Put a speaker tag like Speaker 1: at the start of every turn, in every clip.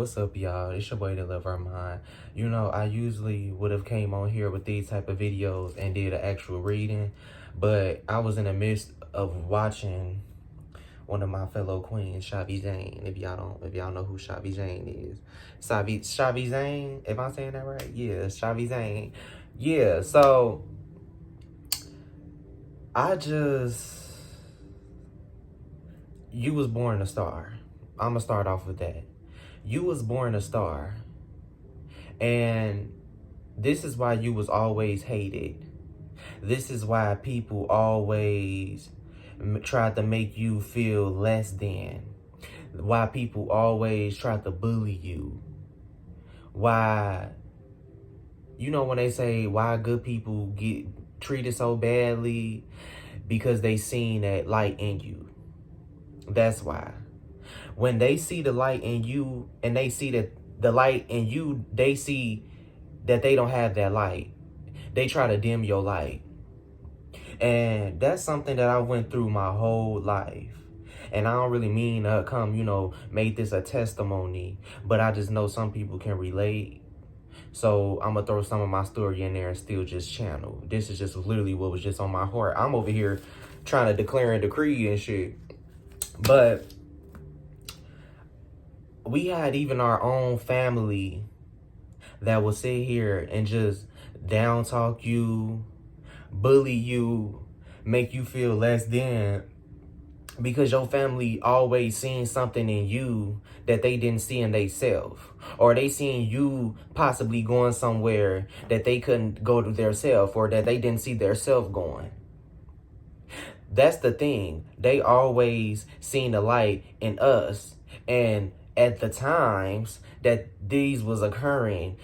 Speaker 1: What's up, y'all? It's your boy, The Love Armand. You know, I usually would have came on here with these type of videos and did an actual reading, but I was in the midst of watching one of my fellow queens, Shavi Jane. If y'all know who Shavi Jane is, Shavi Jane. Am I saying that right? Yeah, Shavi Jane. Yeah. So you was born a star. I'm gonna start off with that. You was born a star. And this is why you was always hated. This is why people always tried to make you feel less than. Why people always tried to bully you. Why, when they say why good people get treated so badly, because they seen that light in you. That's why. When they see the light in you and they see that the light in you, they see that they don't have that light. They try to dim your light. And that's something that I went through my whole life. And I don't really mean to come, make this a testimony, but I just know some people can relate. So I'm going to throw some of my story in there and still just channel. This is just literally what was just on my heart. I'm over here trying to declare and decree and shit. But we had even our own family that would sit here and just down talk you, bully you, make you feel less than, because your family always seen something in you that they didn't see in themselves, or they seen you possibly going somewhere that they couldn't go to themselves, or that they didn't see themselves going. That's the thing. They always seen the light in us. And at the times that these was occurring,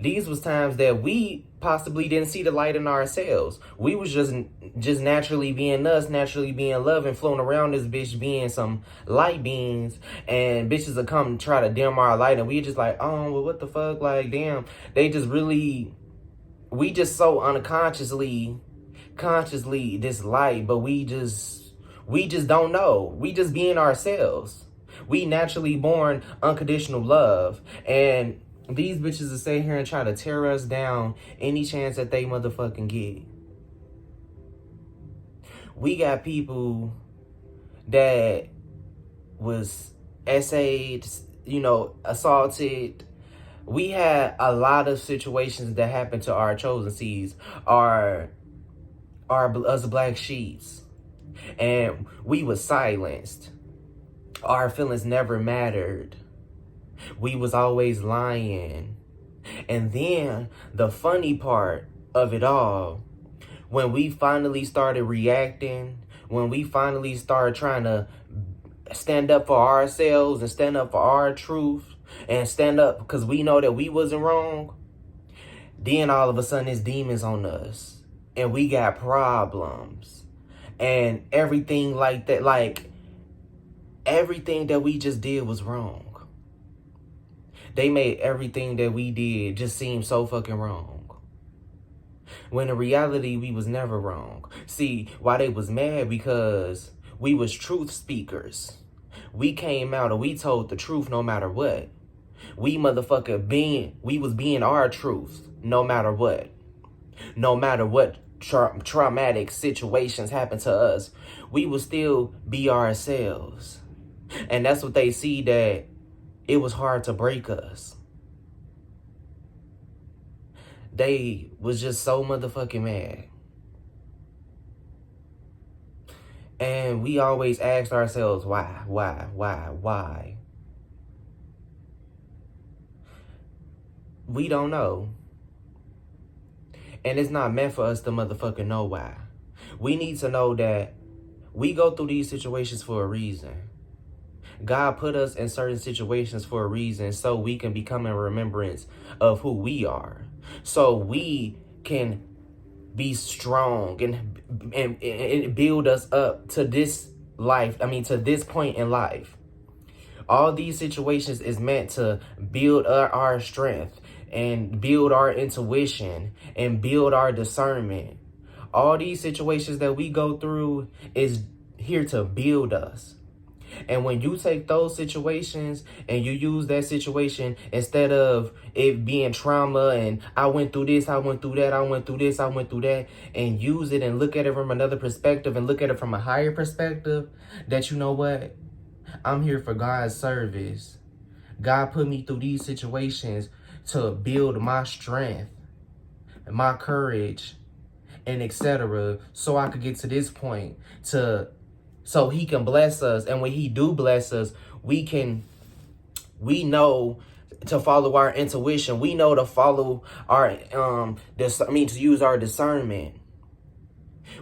Speaker 1: these was times that we possibly didn't see the light in ourselves. We was just naturally being us, naturally being love, and floating around this bitch being some light beings, and bitches will come try to dim our light, and we just like, oh, well, what the fuck? Like, damn, they just really, we just so consciously this light, but we just don't know. We just being ourselves. We naturally born unconditional love, and these bitches will stay here and try to tear us down any chance that they motherfucking get. We got people that was essayed, assaulted. We had a lot of situations that happened to our chosen seeds, us black sheeps, and we was silenced. Our feelings never mattered. We was always lying. And then the funny part of it all, when we finally started reacting, when we finally started trying to stand up for ourselves and stand up for our truth and stand up because we know that we wasn't wrong, then all of a sudden it's demons on us and we got problems and everything like that. Like, everything that we just did was wrong. They made everything that we did just seem so fucking wrong, when in reality we was never wrong. See, why they was mad? Because we was truth speakers. We came out and we told the truth no matter what. We was being our truth no matter what. No matter what traumatic situations happened to us, we would still be ourselves. And that's what they see, that it was hard to break us. They was just so motherfucking mad. And we always asked ourselves, why? We don't know. And it's not meant for us to motherfucking know why. We need to know that we go through these situations for a reason. God put us in certain situations for a reason, so we can become in remembrance of who we are. So we can be strong and build us up to this life. To this point in life. All these situations is meant to build our strength and build our intuition and build our discernment. All these situations that we go through is here to build us. And when you take those situations and you use that situation instead of it being trauma and I went through this, I went through that, I went through this, I went through that, and use it and look at it from another perspective and look at it from a higher perspective, that you know what? I'm here for God's service. God put me through these situations to build my strength, my courage, and etc. so I could get to this point so he can bless us. And when he do bless us, we know to follow our intuition. We know to follow our to use our discernment.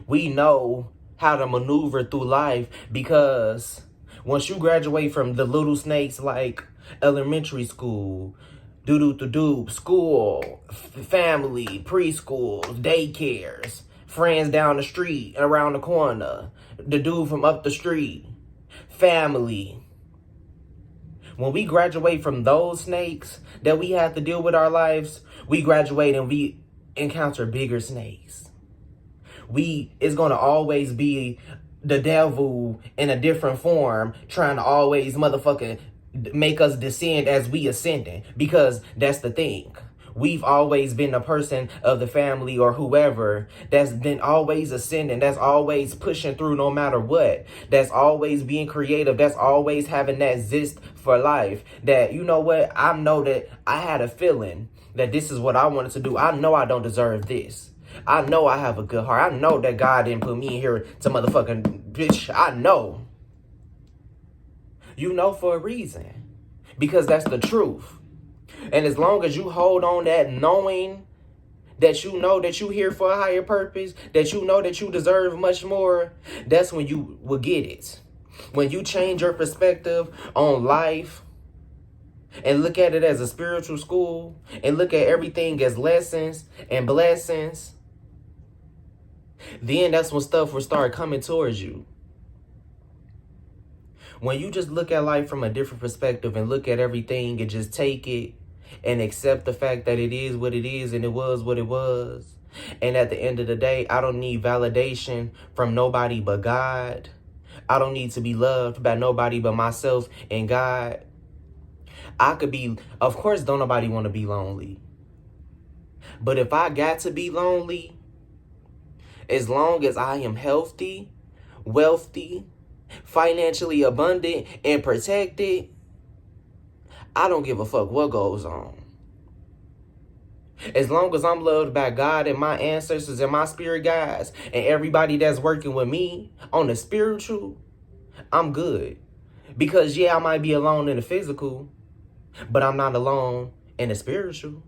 Speaker 1: We know how to maneuver through life, because once you graduate from the little snakes like elementary school, doo-doo-doo-doo, school, family, preschool, daycares, friends down the street, around the corner, the dude from up the street, family. When we graduate from those snakes that we have to deal with our lives, we graduate and we encounter bigger snakes. It's going to always be the devil in a different form trying to always motherfucking make us descend as we ascending, because that's the thing. We've always been a person of the family or whoever that's been always ascending, that's always pushing through no matter what, that's always being creative, that's always having that zest for life, that, you know what, I know that I had a feeling that this is what I wanted to do. I know I don't deserve this. I know I have a good heart. I know that God didn't put me in here to motherfucking bitch. I know. You know for a reason. Because that's the truth. And as long as you hold on that knowing that you know that you're here for a higher purpose, that you know that you deserve much more, that's when you will get it. When you change your perspective on life and look at it as a spiritual school and look at everything as lessons and blessings, then that's when stuff will start coming towards you. When you just look at life from a different perspective and look at everything and just take it and accept the fact that it is what it is and it was what it was. And at the end of the day, I don't need validation from nobody but God. I don't need to be loved by nobody but myself and God. I could be, of course, don't nobody want to be lonely. But if I got to be lonely, as long as I am healthy, wealthy, financially abundant, and protected, I don't give a fuck what goes on. As long as I'm loved by God and my ancestors and my spirit guides and everybody that's working with me on the spiritual, I'm good. Because yeah, I might be alone in the physical, but I'm not alone in the spiritual.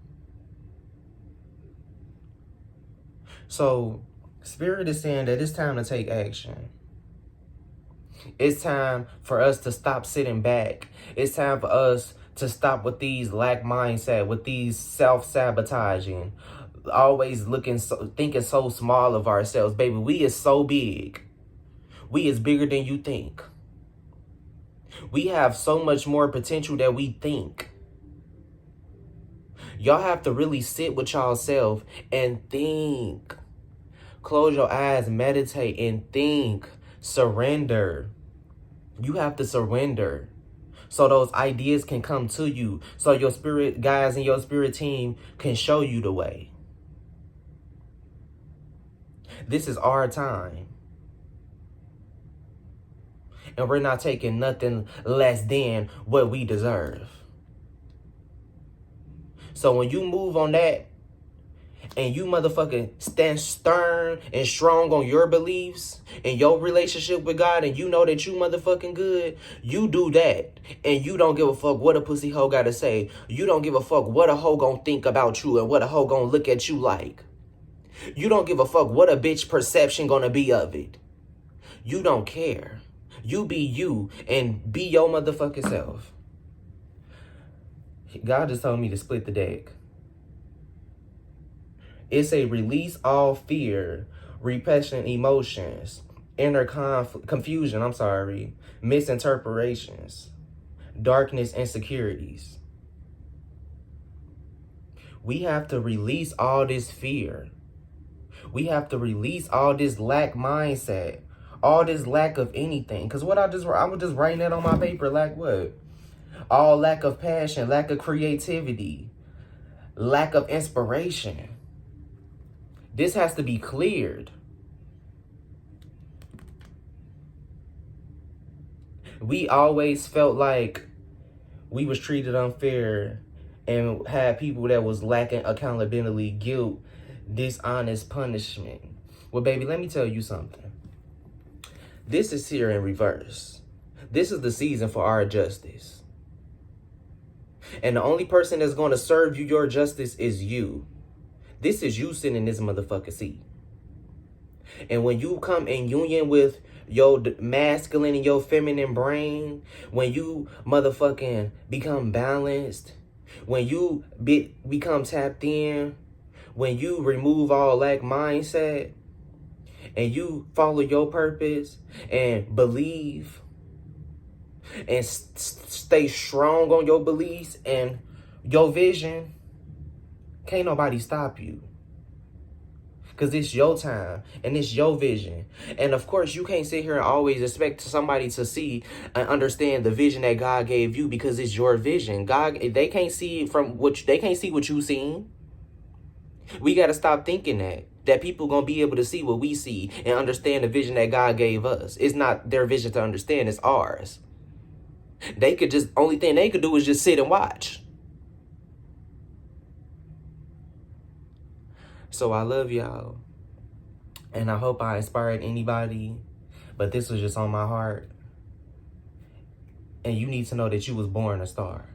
Speaker 1: So Spirit is saying that it's time to take action. It's time for us to stop sitting back. It's time for us to stop with these lack mindset, with these self-sabotaging, always thinking so small of ourselves. Baby, we is so big. We is bigger than you think. We have so much more potential than we think. Y'all have to really sit with y'allself and think. Close your eyes, meditate, and think. Surrender. You have to surrender so those ideas can come to you, so your spirit guys and your spirit team can show you the way. This is our time. And we're not taking nothing less than what we deserve. So when you move on that, and you motherfucking stand stern and strong on your beliefs and your relationship with God, and you know that you motherfucking good, you do that. And you don't give a fuck what a pussy hoe gotta say. You don't give a fuck what a hoe gonna think about you and what a hoe gonna look at you like. You don't give a fuck what a bitch perception gonna be of it. You don't care. You be you and be your motherfucking self. God just told me to split the deck. It's a release all fear, repression emotions, inner confusion, misinterpretations, darkness, insecurities. We have to release all this fear. We have to release all this lack mindset, All this lack of anything. Because I was just writing that on my paper. Like what? All lack of passion, lack of creativity, lack of inspiration. This has to be cleared. We always felt like we was treated unfair and had people that was lacking accountability, guilt, dishonest punishment. Well, baby, let me tell you something. This is here in reverse. This is the season for our justice. And the only person that's going to serve you your justice is you. This is you sitting in this motherfucking seat. And when you come in union with your masculine and your feminine brain, when you motherfucking become balanced, when you become tapped in, when you remove all lack mindset, and you follow your purpose and believe and stay strong on your beliefs and your vision, can't nobody stop you. Because it's your time and it's your vision. And of course, you can't sit here and always expect somebody to see and understand the vision that God gave you because it's your vision. They can't see what you seen. We got to stop thinking that people going to be able to see what we see and understand the vision that God gave us. It's not their vision to understand, it's ours. Only thing they could do is just sit and watch. So I love y'all. And I hope I inspired anybody. But this was just on my heart. And you need to know that you was born a star.